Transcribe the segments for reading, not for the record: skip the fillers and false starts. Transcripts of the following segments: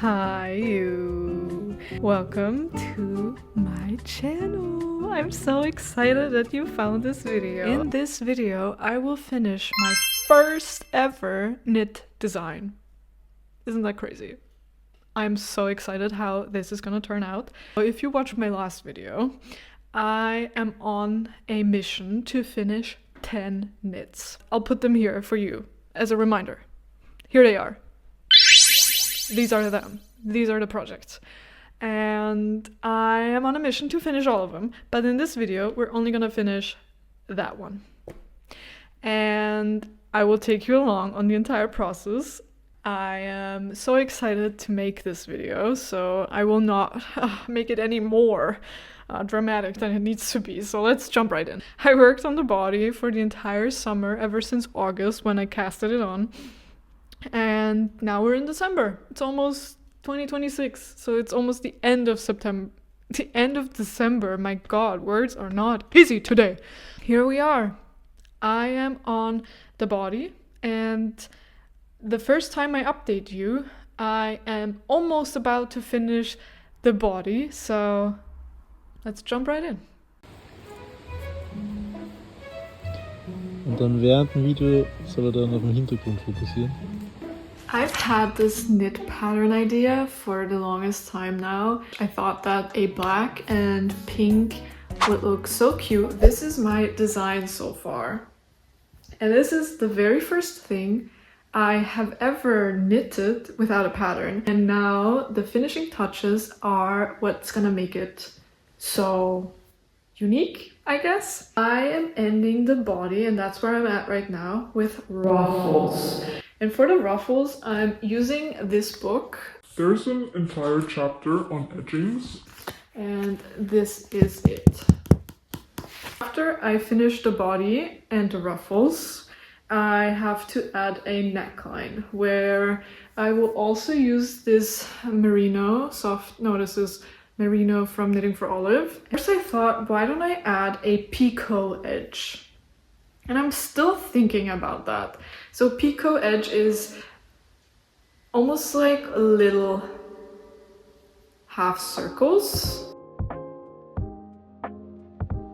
Hi you! Welcome to my channel! I'm so excited that you found this video. In this video, I will finish my first ever knit design. Isn't that crazy? I'm so excited how this is gonna turn out. So if you watched my last video, I am on a mission to finish 10 knits. I'll put them here for you as a reminder. Here they are. These are them. These are the projects. And I am on a mission to finish all of them. But in this video, we're only gonna finish that one. And I will take you along on the entire process. I am so excited to make this video, so I will not make it any more dramatic than it needs to be. So let's jump right in. I worked on the body for the entire summer, ever since August when I casted it on. And now we're in December. It's almost 2026, so it's almost the end of September. The end of December. My God, words are not easy today. Here we are. I am on the body, and the first time I update you, I am almost about to finish the body, so let's jump right in. Und dann während dem Video soll er dann auf den Hintergrund fokussieren. I've had this knit pattern idea for the longest time now. I thought that a black and pink would look so cute. This is my design so far. And this is the very first thing I have ever knitted without a pattern. And now the finishing touches are what's gonna make it so unique, I guess. I am ending the body, and that's where I'm at right now, with ruffles. And for the ruffles, I'm using this book. There's an entire chapter on edgings. And this is it. After I finish the body and the ruffles, I have to add a neckline where I will also use this merino this is merino from Knitting for Olive. First I thought, why don't I add a picot edge? And I'm still thinking about that. So picot edge is almost like little half circles.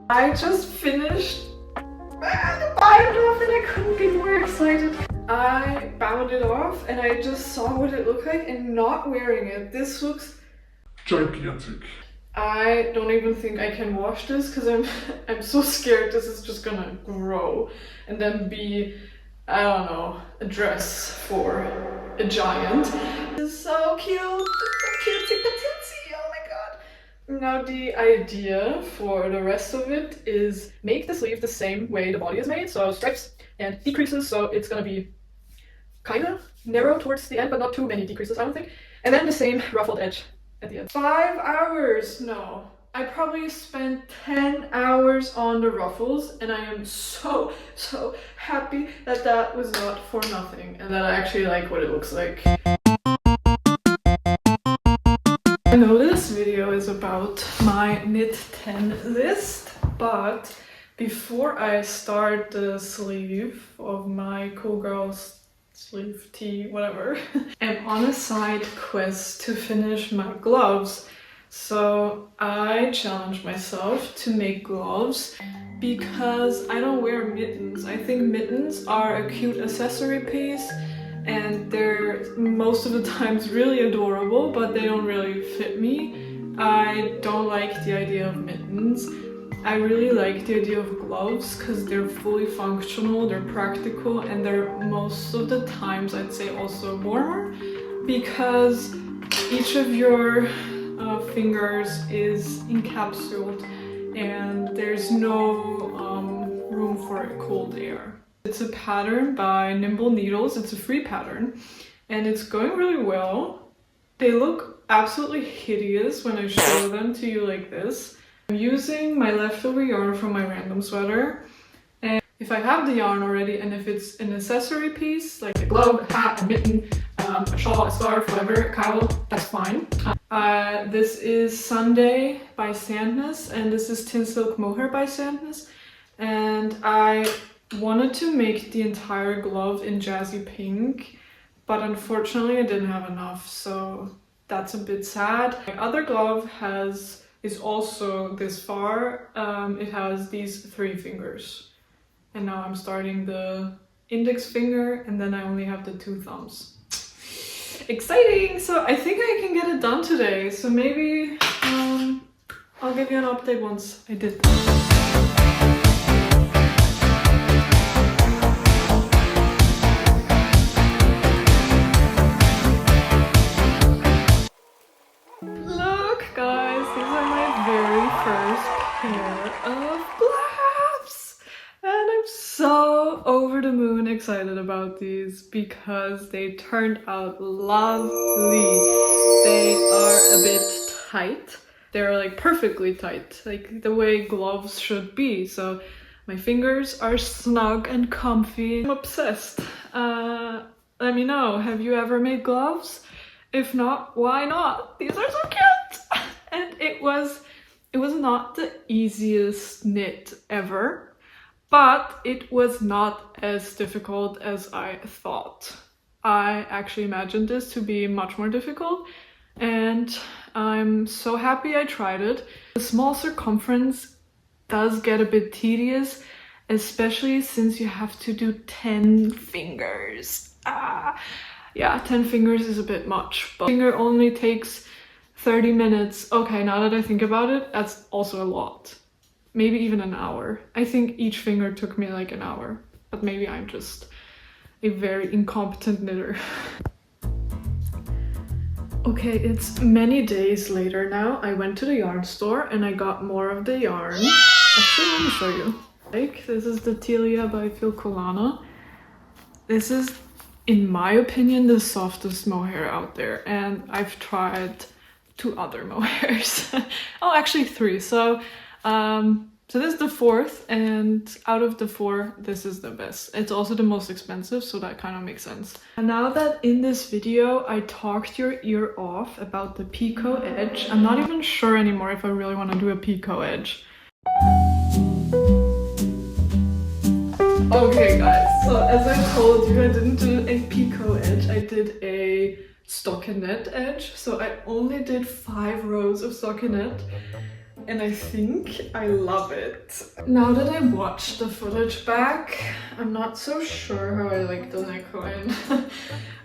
I just finished the bind off and I couldn't be more excited. I bound it off and I just saw what it looked like, and not wearing it, this looks Gigantic. I don't even think I can wash this because I'm so scared this is just gonna grow and then be, I don't know, a dress for a giant. This is so cute. It's so cutesy patootsy. Oh my god. Now the idea for the rest of it is make the sleeve the same way the body is made, so stripes and decreases, so it's gonna be kind of narrow towards the end but not too many decreases, I don't think, and then the same ruffled edge at the end. 5 hours? No. I probably spent 10 hours on the ruffles, and I am so happy that that was not for nothing and that I actually like what it looks like. I know this video is about my knit 10 list, but before I start the sleeve of my Cool Girls sleeve tee, whatever, I'm on a side quest to finish my gloves. So I challenged myself to make gloves because I don't wear mittens. I think mittens are a cute accessory piece and they're most of the times really adorable, but they don't really fit me. I don't like the idea of mittens. I really like the idea of gloves because they're fully functional, they're practical, and they're most of the times, I'd say, also warmer because each of your fingers is encapsulated and there's no room for cold air. It's a pattern by Nimble Needles. It's a free pattern and it's going really well. They look absolutely hideous when I show them to you like this. I'm using my leftover yarn from my random sweater, and if I have the yarn already and if it's an accessory piece like a glove, a hat, a mitten, a shawl, a scarf, whatever, a cowl, that's fine. This is Sunday by Sandness and this is Tin Silk Mohair by Sandness, and I wanted to make the entire glove in Jazzy Pink, but unfortunately I didn't have enough, so that's a bit sad. My other glove is also this far. It has these 3 fingers. And now I'm starting the index finger and then I only have the 2 thumbs. Exciting! So I think I can get it done today. So maybe I'll give you an update once I did that. Look guys, these are my very first pair of gloves! And I'm so over the moon excited about these because they turned out lovely. They are a bit tight. They're like perfectly tight, like the way gloves should be. So my fingers are snug and comfy. I'm obsessed. Let me know, have you ever made gloves? If not, why not? These are so cute! And it was not the easiest knit ever, but it was not as difficult as I thought. I actually imagined this to be much more difficult, and I'm so happy I tried it. The small circumference does get a bit tedious, especially since you have to do 10 fingers. Yeah, 10 fingers is a bit much, but finger only takes 30 minutes. Okay, now that I think about it, that's also a lot. Maybe even an hour. I think each finger took me like an hour, but maybe I'm just a very incompetent knitter. Okay, it's many days later now. I went to the yarn store and I got more of the yarn. Actually, let me show you. Like, this is the Tilia by Filcolana. This is, in my opinion, the softest mohair out there, and I've tried 2 other mohairs. Oh, actually 3. So this is the 4th, and out of the 4, this is the best. It's also the most expensive, so that kind of makes sense. And now that in this video I talked your ear off about the picot edge, I'm not even sure anymore if I really want to do a picot edge. Okay guys, so as I told you, I didn't do a picot edge, I did a stockinette edge. So I only did 5 rows of stockinette, and I think I love it. Now that I watched the footage back, I'm not so sure how I like the neckline.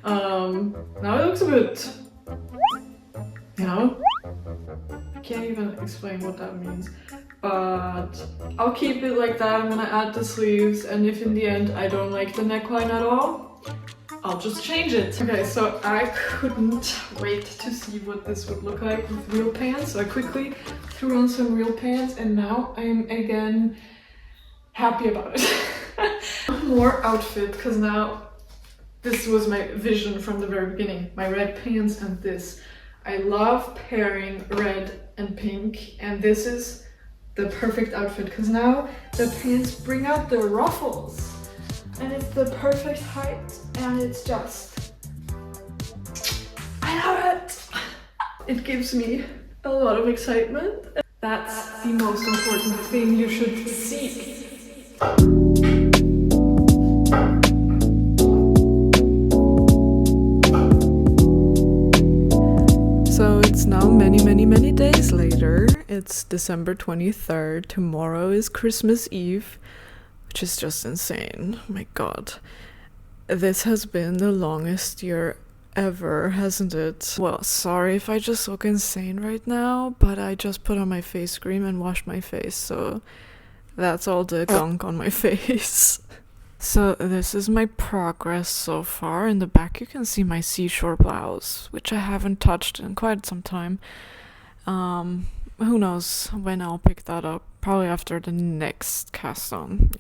Now it looks a bit, you know, I can't even explain what that means. But I'll keep it like that. I'm gonna add the sleeves, and if in the end I don't like the neckline at all, I'll just change it. Okay, so I couldn't wait to see what this would look like with real pants. So I quickly threw on some real pants, and now I'm again happy about it. More outfit, because now this was my vision from the very beginning. My red pants and this. I love pairing red and pink, and this is the perfect outfit because now the pants bring out the ruffles and it's the perfect height, and it's just, I love it. It gives me a lot of excitement. That's the most important thing you should seek. So it's now many days later. It's December 23rd. Tomorrow is Christmas Eve, which is just insane. My god. This has been the longest year ever, hasn't it? Well, sorry if I just look insane right now, but I just put on my face cream and washed my face, so that's all the gunk on my face. So this is my progress so far. In the back you can see my seashore blouse, which I haven't touched in quite some time. Who knows when I'll pick that up, probably after the next cast on.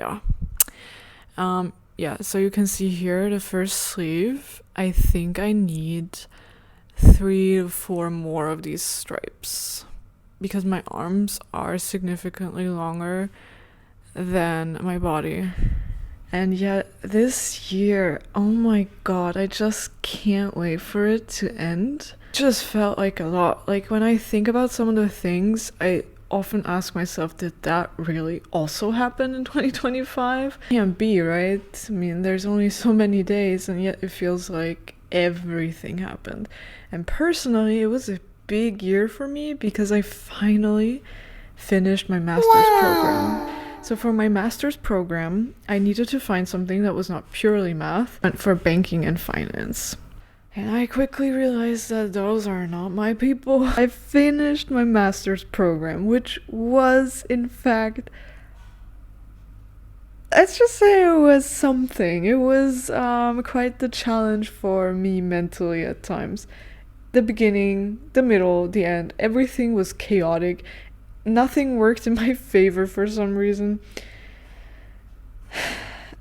Yeah, so you can see here the first sleeve. I think I need 3 to 4 more of these stripes because my arms are significantly longer than my body. And yet this year, oh my god, I just can't wait for it to end. It just felt like a lot. Like when I think about some of the things, I often ask myself, did that really also happen in 2025? Can't be, right? I mean, there's only so many days, and yet it feels like everything happened. And personally, it was a big year for me because I finally finished my master's program. So for my master's program, I needed to find something that was not purely math, but for banking and finance. And I quickly realized that those are not my people. I finished my master's program, which was, in fact, let's just say it was something. It was quite the challenge for me mentally at times. The beginning, the middle, the end, everything was chaotic. Nothing worked in my favor for some reason.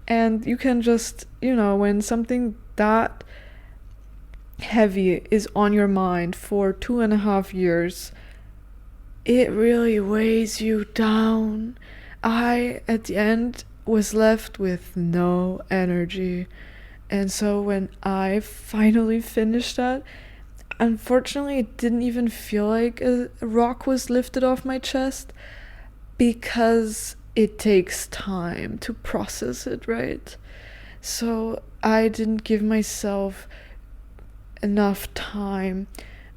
And you can just, when something that heavy is on your mind for 2.5 years, it really weighs you down. I, at the end, was left with no energy. And so when I finally finished that, unfortunately, it didn't even feel like a rock was lifted off my chest, because it takes time to process it, right? So I didn't give myself enough time.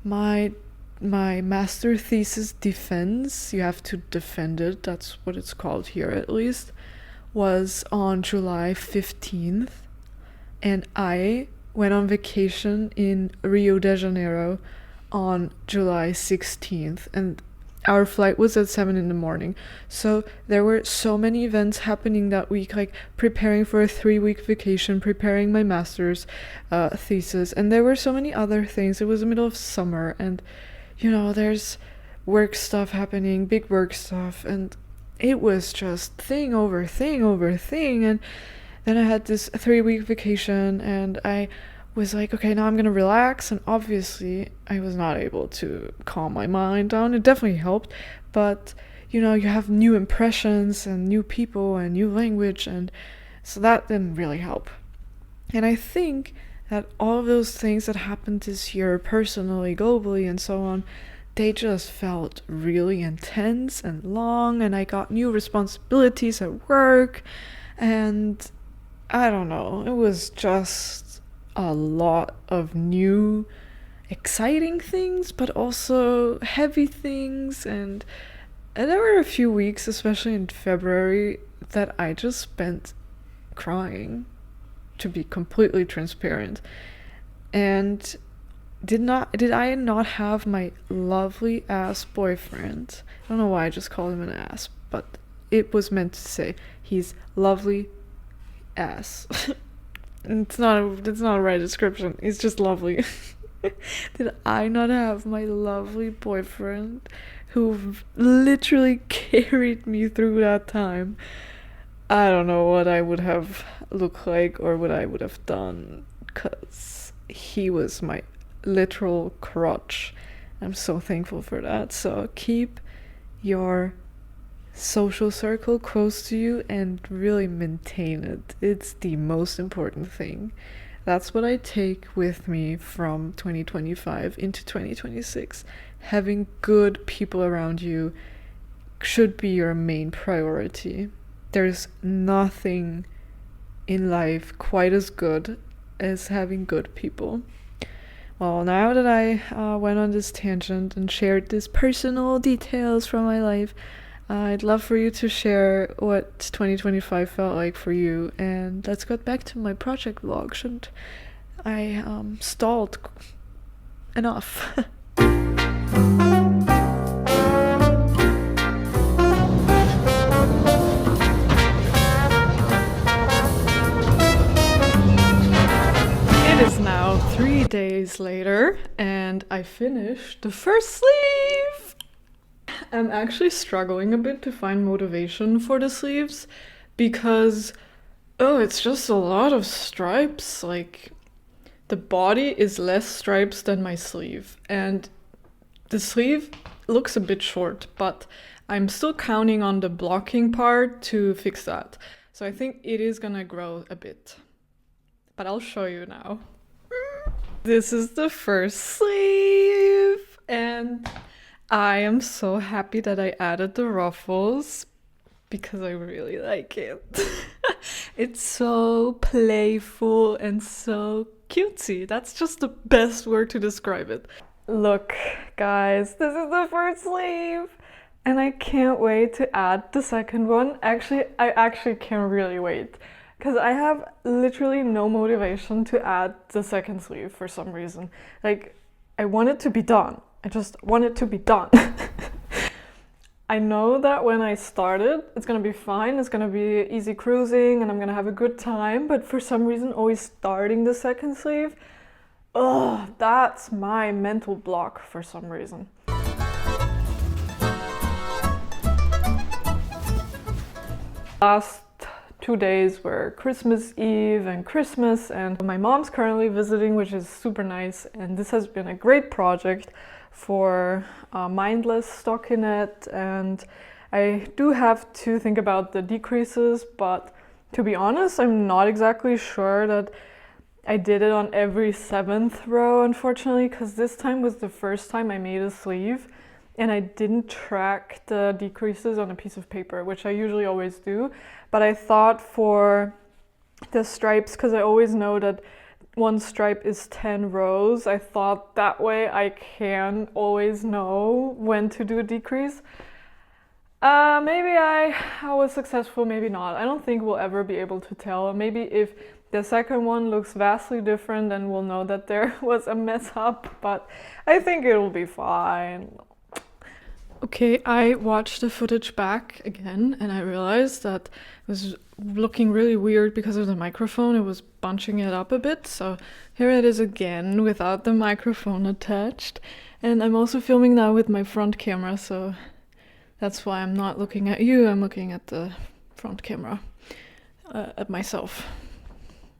My master thesis defense, you have to defend it, that's what it's called here at least, was on July 15th, and I went on vacation in Rio de Janeiro on July 16th, and our flight was at 7 in the morning. So there were so many events happening that week, like preparing for a 3-week vacation, preparing my master's thesis, and there were so many other things. It was the middle of summer, and there's work stuff happening, big work stuff, and it was just thing over thing over thing. And then I had this 3-week vacation, and I was like, okay, now I'm gonna relax. And obviously I was not able to calm my mind down. It definitely helped, but you have new impressions and new people and new language, and so that didn't really help. And I think that all of those things that happened this year, personally, globally, and so on, they just felt really intense and long, and I got new responsibilities at work, and I don't know, it was just a lot of new exciting things, but also heavy things, and there were a few weeks, especially in February, that I just spent crying, to be completely transparent. And did I not have my lovely ass boyfriend? I don't know why I just called him an ass, but it was meant to say he's lovely ass. It's not a right description. He's just lovely. Did I not have my lovely boyfriend who literally carried me through that time? I don't know what I would have looked like or what I would have done, because he was my literal crutch. I'm so thankful for that. So keep your social circle close to you and really maintain it. It's the most important thing. That's what I take with me from 2025 into 2026. Having good people around you should be your main priority. There's nothing in life quite as good as having good people. Well, now that I went on this tangent and shared these personal details from my life, I'd love for you to share what 2025 felt like for you. And let's get back to my project vlog. Shouldn't I stalled enough? It is now 3 days later, and I finished the first sleeve. I'm actually struggling a bit to find motivation for the sleeves because, it's just a lot of stripes. Like, the body is less stripes than my sleeve, and the sleeve looks a bit short, but I'm still counting on the blocking part to fix that. So I think it is gonna grow a bit, but I'll show you now. This is the first sleeve, and I am so happy that I added the ruffles because I really like it. It's so playful and so cutesy. That's just the best word to describe it. Look, guys, this is the first sleeve. And I can't wait to add the second one. Actually, I actually can't really wait. Because I have literally no motivation to add the second sleeve for some reason. Like, I want it to be done. I just want it to be done. I know that when I start it, it's gonna be fine. It's gonna be easy cruising and I'm gonna have a good time. But for some reason, always starting the second sleeve, ugh, that's my mental block for some reason. Last 2 days were Christmas Eve and Christmas, and my mom's currently visiting, which is super nice. And this has been a great project for Mindless stockinette, and I do have to think about the decreases, but to be honest, I'm not exactly sure that I did it on every 7th row, unfortunately, because this time was the first time I made a sleeve and I didn't track the decreases on a piece of paper, which I usually always do. But I thought for the stripes, because I always know that one stripe is 10 rows, I thought that way I can always know when to do a decrease. Maybe I was successful, maybe not. I don't think we'll ever be able to tell. Maybe if the second one looks vastly different, then we'll know that there was a mess up, but I think it'll be fine. Okay, I watched the footage back again and I realized that it was looking really weird because of the microphone. It was bunching it up a bit. So here it is again without the microphone attached. And I'm also filming now with my front camera, so that's why I'm not looking at you. I'm looking at the front camera, at myself.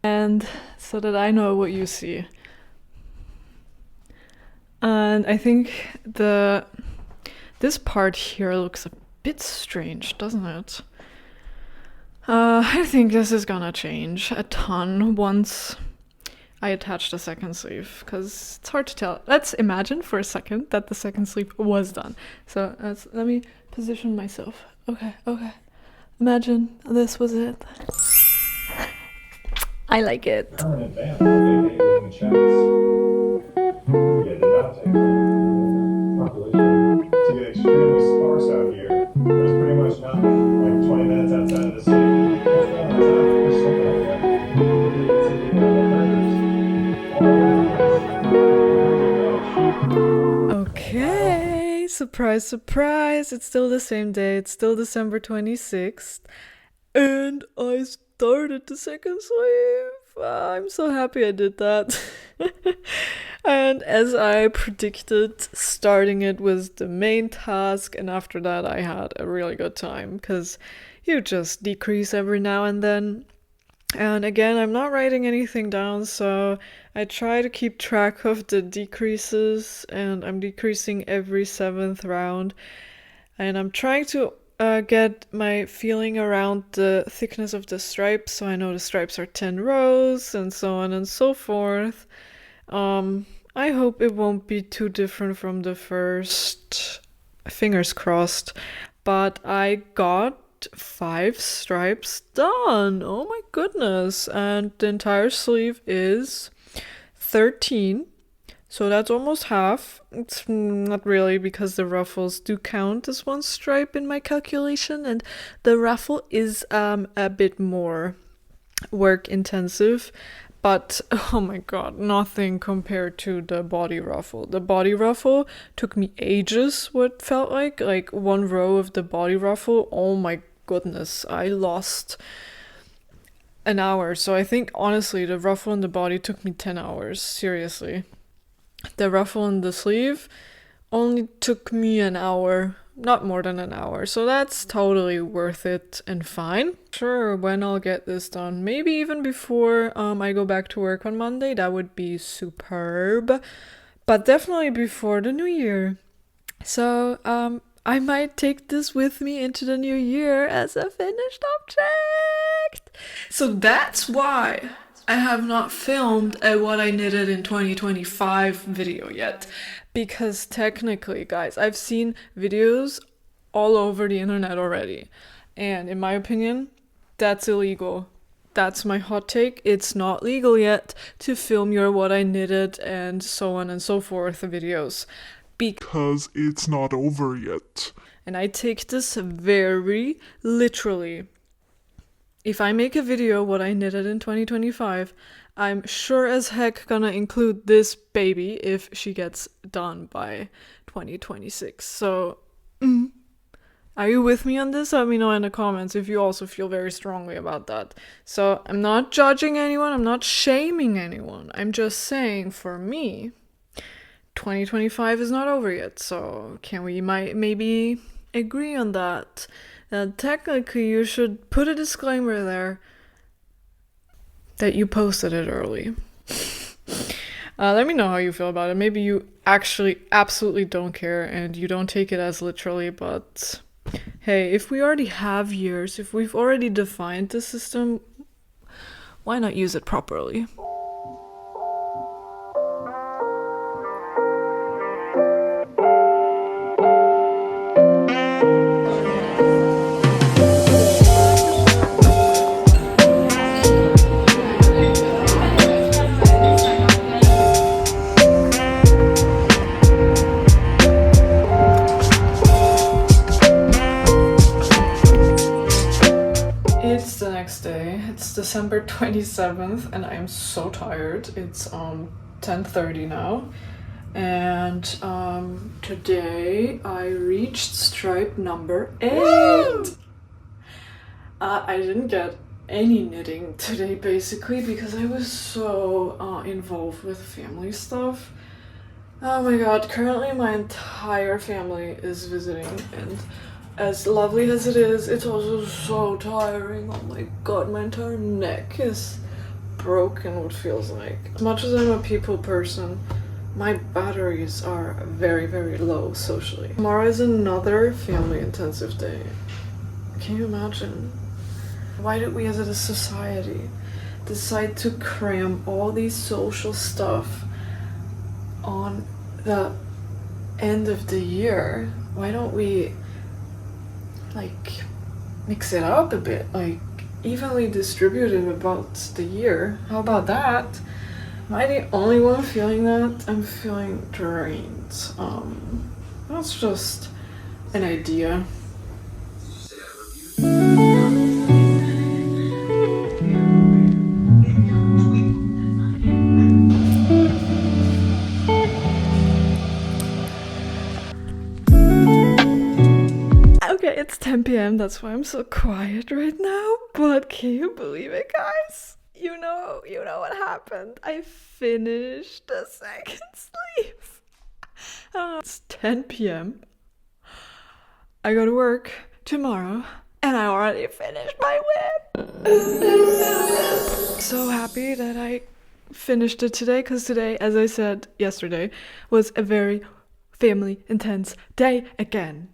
And so that I know what you see. And I think this part here looks a bit strange, doesn't it? I think this is gonna change a ton once I attach the second sleeve, because it's hard to tell. Let's imagine for a second that the second sleeve was done. So let me position myself. Okay. Imagine this was it. I like it. To get extremely sparse out here. There's pretty much nothing. Like 20 minutes outside of the city. Okay, surprise, surprise. It's still the same day. It's still December 26th. And I started the second sleeve. I'm so happy I did that. And as I predicted, starting it was the main task, and after that I had a really good time, because you just decrease every now and then. And again, I'm not writing anything down, so I try to keep track of the decreases, and I'm decreasing every 7th round. And I'm trying to get my feeling around the thickness of the stripes, so I know the stripes are 10 rows, and so on and so forth. I hope it won't be too different from the first, fingers crossed, but I got 5 stripes done. Oh my goodness. And the entire sleeve is 13, so that's almost half. It's not really, because the ruffles do count as one stripe in my calculation, and the ruffle is a bit more work intensive. But, oh my god, nothing compared to the body ruffle. The body ruffle took me ages, what felt like one row of the body ruffle. Oh my goodness, I lost an hour. So I think, honestly, the ruffle in the body took me 10 hours, seriously. The ruffle in the sleeve only took me an hour, not more than an hour, so that's totally worth it and fine. Sure, when I'll get this done, maybe even before I go back to work on Monday, that would be superb, but definitely before the new year. So I might take this with me into the new year as a finished object. So that's why I have not filmed a what I knitted in 2025 video yet. Because technically, guys, I've seen videos all over the internet already. And in my opinion, that's illegal. That's my hot take. It's not legal yet to film your what I knitted and so on and so forth videos. Because it's not over yet. And I take this very literally. If I make a video what I knitted in 2025, I'm sure as heck gonna include this baby if she gets done by 2026. So, are you with me on this? Let me know in the comments if you also feel very strongly about that. So, I'm not judging anyone, I'm not shaming anyone. I'm just saying, for me, 2025 is not over yet. So, can we maybe agree on that? Technically, you should put a disclaimer there that you posted it early. Let me know how you feel about it. Maybe you actually absolutely don't care and you don't take it as literally, but hey, if we already have years, if we've already defined the system, why not use it properly? It's the next day. It's December 27th and I'm so tired. It's 10:30 now. And today I reached stripe number 8. I didn't get any knitting today basically because I was so involved with family stuff. Oh my god, currently my entire family is visiting, and as lovely as it is, it's also so tiring. Oh my god, my entire neck is broken, what feels like. As much as I'm a people person, my batteries are very, very low socially. Tomorrow is another family intensive day. Can you imagine? Why did we as a society decide to cram all these social stuff on the end of the year? Why don't we mix it up a bit, evenly distribute it about the year? How about that? Am I the only one feeling that? I'm feeling drained. That's just an idea. Okay, it's 10 p.m. That's why I'm so quiet right now. But can you believe it, guys? You know what happened. I finished the second sleeve. It's 10 p.m. I go to work tomorrow, and I already finished my whip. So happy that I finished it today, because today, as I said yesterday, was a very family intense day again.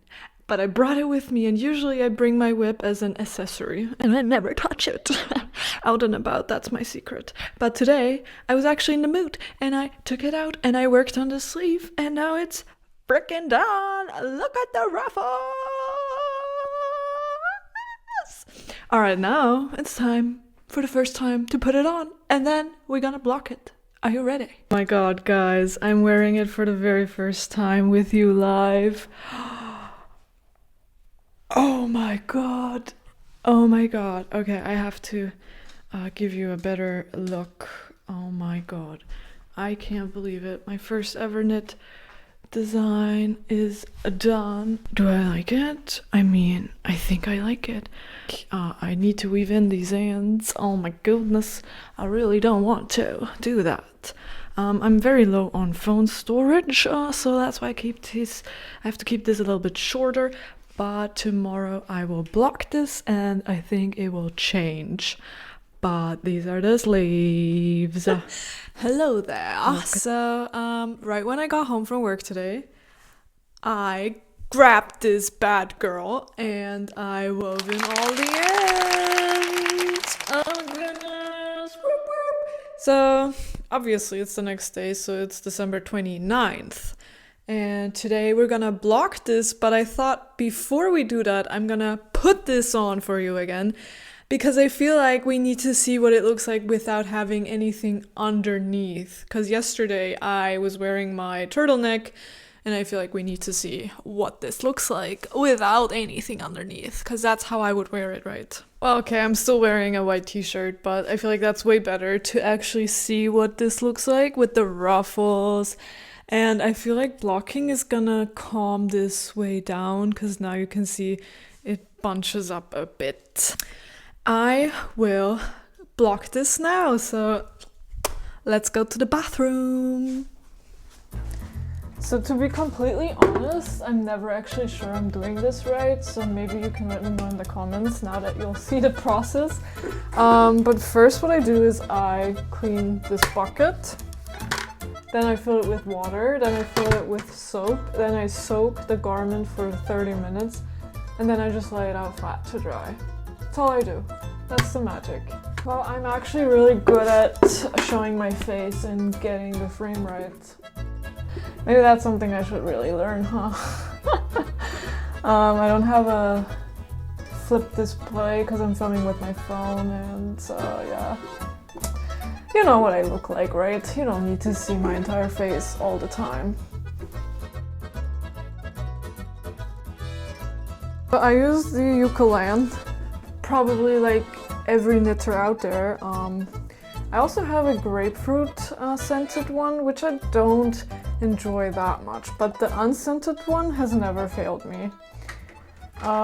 But I brought it with me, and usually I bring my whip as an accessory, and I never touch it. Out and about, that's my secret. But today, I was actually in the mood, and I took it out, and I worked on the sleeve, and now it's frickin' done! Look at the ruffles! Alright, now it's time for the first time to put it on, and then we're gonna block it. Are you ready? Oh my god, guys, I'm wearing it for the very first time with you live. Oh my god. Oh my god. Okay, I have to give you a better look. Oh my god. I can't believe it. My first ever knit design is done. Do I like it? I mean, I think I like it. I need to weave in these ends. Oh my goodness. I really don't want to do that. I'm very low on phone storage, so that's why I have to keep this a little bit shorter. But tomorrow I will block this and I think it will change. But these are the sleeves. Hello there. So, right when I got home from work today, I grabbed this bad girl and I wove in all the ends. Oh goodness. So, obviously it's the next day, so it's December 29th. And today we're gonna block this, but I thought before we do that, I'm gonna put this on for you again. because I feel like we need to see what it looks like without having anything underneath. Because yesterday I was wearing my turtleneck, and I feel like we need to see what this looks like without anything underneath, because that's how I would wear it, right? Well, okay, I'm still wearing a white t-shirt, but I feel like that's way better to actually see what this looks like with the ruffles. And I feel like blocking is gonna calm this way down, because now you can see it bunches up a bit. I will block this now, so let's go to the bathroom. So to be completely honest, I'm never actually sure I'm doing this right, so maybe you can let me know in the comments now that you'll see the process. But first what I do is I clean this bucket, then I fill it with water, then I fill it with soap, then I soak the garment for 30 minutes, and then I just lay it out flat to dry. That's all I do. That's the magic. Well, I'm actually really good at showing my face and getting the frame right. Maybe that's something I should really learn, huh? I don't have a flip display because I'm filming with my phone, and so yeah. You know what I look like, right? You don't need to see my entire face all the time. I use the Eucalan, probably like every knitter out there. I also have a grapefruit scented one, which I don't enjoy that much, but the unscented one has never failed me.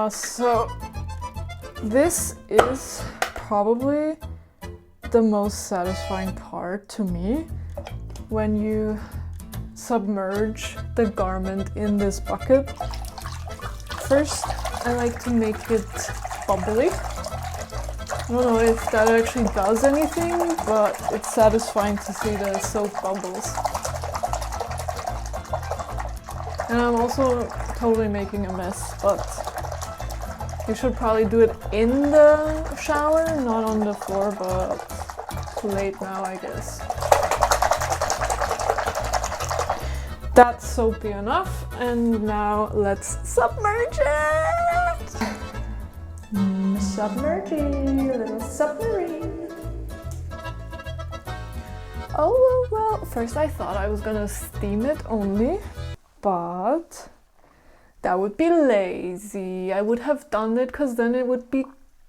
So this is probably the most satisfying part to me, when you submerge the garment in this bucket. First, I like to make it bubbly. I don't know if that actually does anything, but it's satisfying to see the soap bubbles. And I'm also totally making a mess, but you should probably do it in the shower, not on the floor, but too late now, I guess. That's soapy enough, and now let's submerge it! Submerging, a little submarine. Oh, well, first I thought I was gonna steam it only, but that would be lazy. I would have done it because then it would be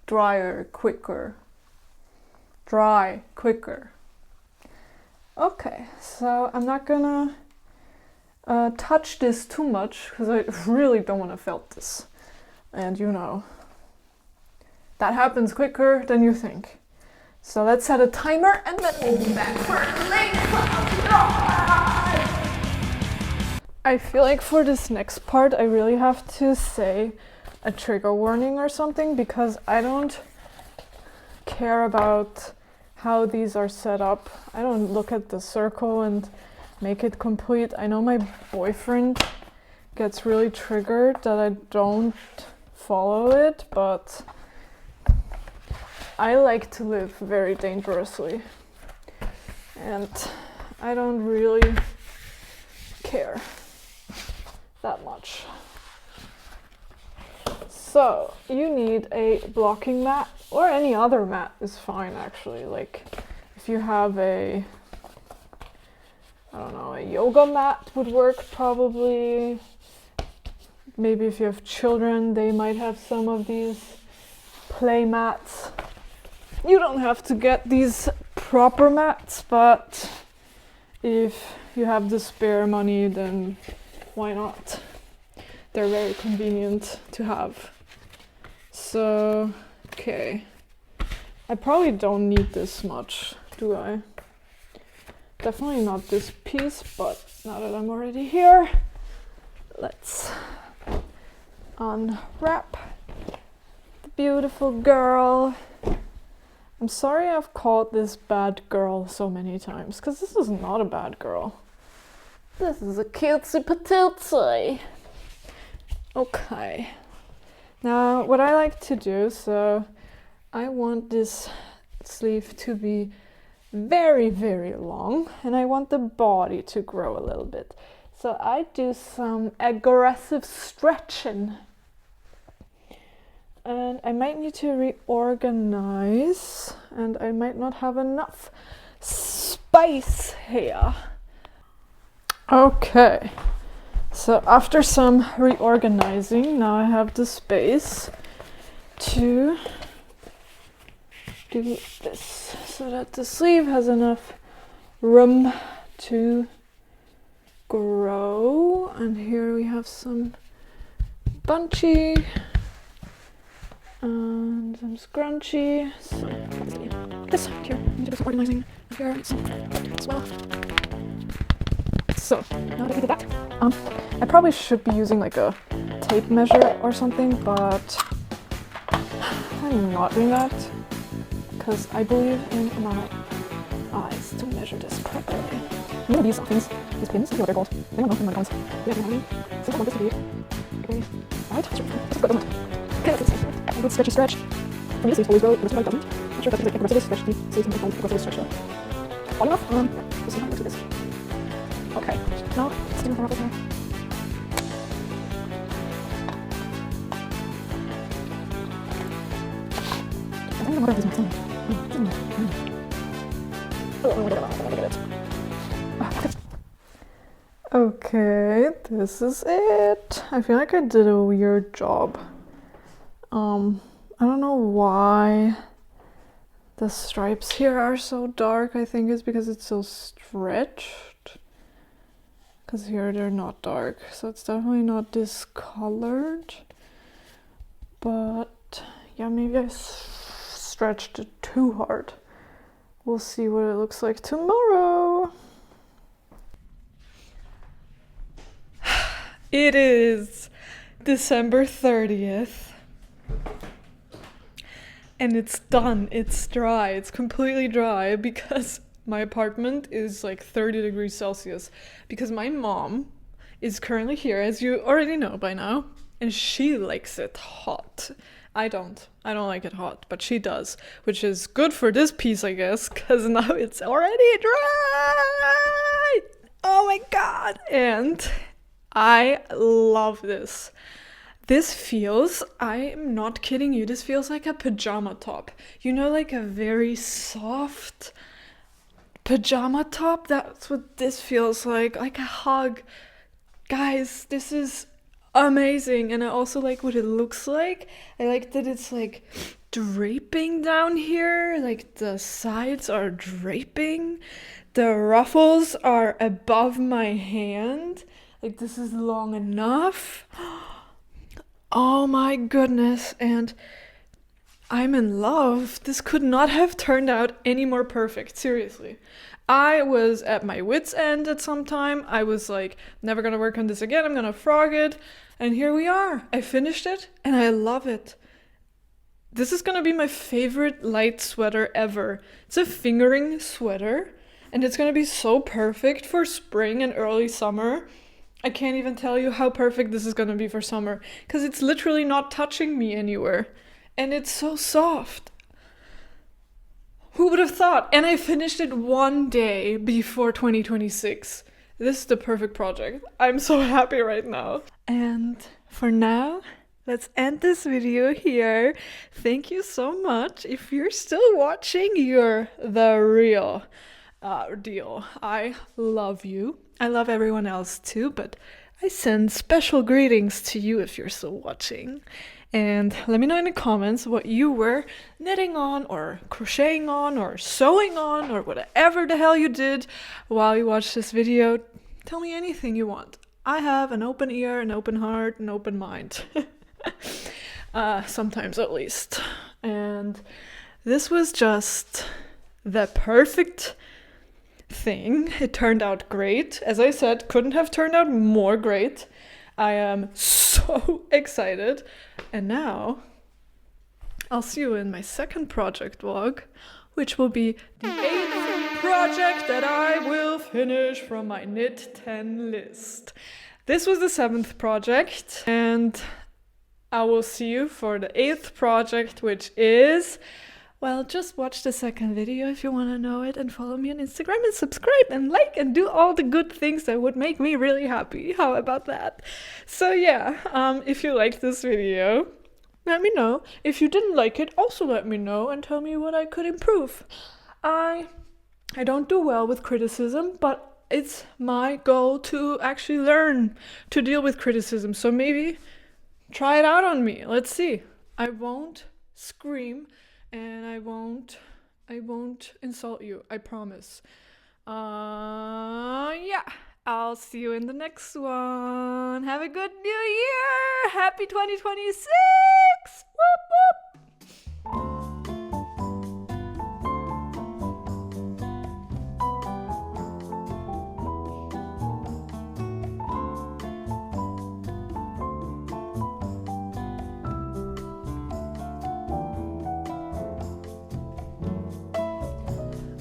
drier quicker. Dry quicker. Okay, so I'm not gonna touch this too much because I really don't want to felt this. And you know, that happens quicker than you think. So let's set a timer and then we'll be back for later. I feel like for this next part I really have to say a trigger warning or something, because I don't care about how these are set up. I don't look at the circle and make it complete. I know my boyfriend gets really triggered that I don't follow it, but I like to live very dangerously, and I don't really care that much. So you need a blocking mat, or any other mat is fine actually. Like if you have a, I don't know, a yoga mat would work probably. Maybe if you have children, they might have some of these play mats. You don't have to get these proper mats, but if you have the spare money, then why not? They're very convenient to have. So, okay. I probably don't need this much, do I? Definitely not this piece, but now that I'm already here, let's unwrap the beautiful girl. I'm sorry I've called this bad girl so many times, because this is not a bad girl. This is a cutesy patootsy. Okay. Now, what I like to do, so I want this sleeve to be very, very long, and I want the body to grow a little bit. So I do some aggressive stretching. and I might need to reorganize, and I might not have enough space here. Okay, so after some reorganizing, now I have the space to do this so that the sleeve has enough room to grow. And here we have some bunchy and some scrunchy. So this here, I need to do some organizing here as well. So now that we did that, I probably should be using like a tape measure or something, but I'm not doing that because I believe in my eyes to measure this properly. I'm gonna use these pins, I don't know what they're called. I don't know if my cones. Yeah, I think I want this to be okay. Alright, this is good, isn't it? Okay, that's it. A good stretchy stretch. For me, this leaves always grow, the rest of it doesn't. Not sure if that's like the rest of this stretch stays in the rest of this stretch though. All enough? We'll see how it looks with this. Okay, now let's do more of it here. I don't know what this makes. Okay, this is it. I feel like I did a weird job. I don't know why the stripes here are so dark. I think it's because it's so stretched. Because here they're not dark, so it's definitely not discolored. But yeah, maybe I stretched it too hard. We'll see what it looks like tomorrow. It is December 30th. And it's done. It's dry. It's completely dry because my apartment is like 30 degrees Celsius. Because my mom is currently here, as you already know by now, and she likes it hot. I don't like it hot, but she does, which is good for this piece, I guess, because now it's already dry. Oh my god. And I love this. This feels, I'm not kidding you, this feels like a pajama top. You know, like a very soft pajama top? That's what this feels like a hug. Guys, this is amazing. And I also like what it looks like. I like that it's like draping down here, like the sides are draping. The ruffles are above my hand. Like this is long enough. Oh my goodness, and I'm in love. This could not have turned out any more perfect, seriously. I was at my wit's end at some time. I was like, never gonna work on this again, I'm gonna frog it. And here we are. I finished it, and I love it. This is gonna be my favorite light sweater ever. It's a fingering sweater, and it's gonna be so perfect for spring and early summer. I can't even tell you how perfect this is gonna be for summer, because it's literally not touching me anywhere. And it's so soft. Who would have thought? And I finished it one day before 2026. This is the perfect project. I'm so happy right now. And for now, let's end this video here. Thank you so much. If you're still watching, you're the real deal. I love you. I love everyone else too, but I send special greetings to you if you're still watching. And let me know in the comments what you were knitting on or crocheting on or sewing on or whatever the hell you did while you watched this video. Tell me anything you want. I have an open ear, an open heart, an open mind. Sometimes at least. And this was just the perfect thing. It turned out great. As I said, couldn't have turned out more great. I am so excited. And now I'll see you in my second project vlog, which will be the 8th project that I will finish from my Knit 10 list. This was the 7th project, and I will see you for the 8th project, which is, well, just watch the second video if you want to know it, and follow me on Instagram and subscribe and like and do all the good things that would make me really happy. How about that? So yeah, if you liked this video, let me know. If you didn't like it, also let me know and tell me what I could improve. I don't do well with criticism, but it's my goal to actually learn to deal with criticism. So maybe try it out on me. Let's see. I won't scream and I won't insult you. I promise. Yeah. I'll see you in the next one. Have a good new year. Happy 2026. Whoop whoop.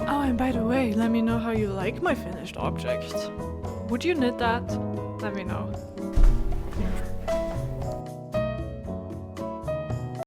Oh, and by the way, let me know how you like my finished object. Would you knit that? Let me know.